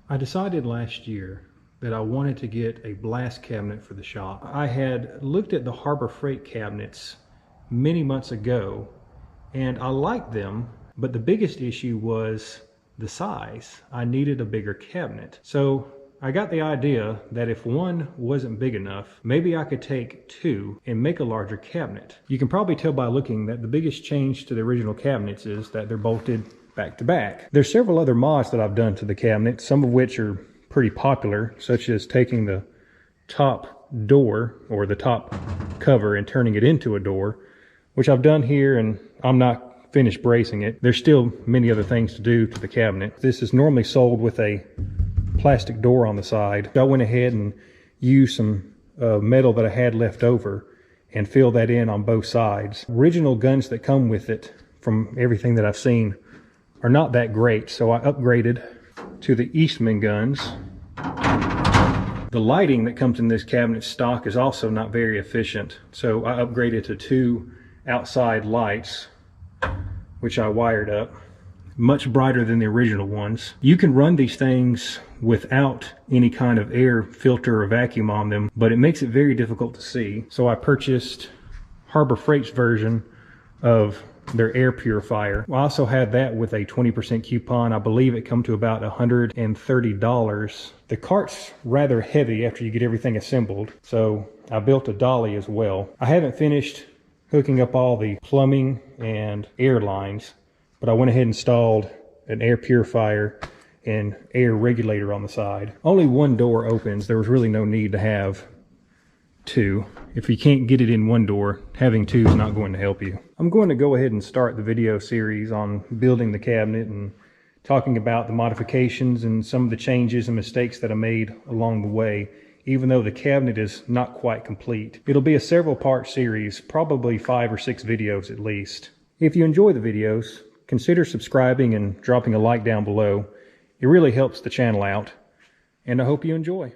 I decided last year that I wanted to get a blast cabinet for the shop. I had looked at the Harbor Freight cabinets many months ago and I liked them, but the biggest issue was the size. I needed a bigger cabinet. So I got the idea that if one wasn't big enough, maybe I could take two and make a larger cabinet. You can probably tell by looking that the biggest change to the original cabinets is that they're bolted back to back. There's several other mods that I've done to the cabinet, some of which are pretty popular, such as taking the top door or the top cover and turning it into a door, which I've done here, and I'm not finished bracing it. There's still many other things to do to the cabinet. This is normally sold with a plastic door on the side. I went ahead and used some metal that I had left over and filled that in on both sides. Original guns that come with it, from everything that I've seen, are not that great, so I upgraded to the Eastman guns. The lighting that comes in this cabinet stock is also not very efficient, so I upgraded to two outside lights, which I wired up. Much brighter than the original ones. You can run these things without any kind of air filter or vacuum on them, but it makes it very difficult to see. So I purchased Harbor Freight's version of their air purifier. I also had that with a 20% coupon. I believe it come to about $130. The cart's rather heavy after you get everything assembled, so I built a dolly as well. I haven't finished hooking up all the plumbing and air lines, but I went ahead and installed an air purifier and air regulator on the side. Only one door opens. There was really no need to have two. If you can't get it in one door, having two is not going to help you. I'm going to go ahead and start the video series on building the cabinet and talking about the modifications and some of the changes and mistakes that I made along the way, even though the cabinet is not quite complete. It'll be a several part series, probably 5 or 6 videos at least. If you enjoy the videos, consider subscribing and dropping a like down below. It really helps the channel out, and I hope you enjoy.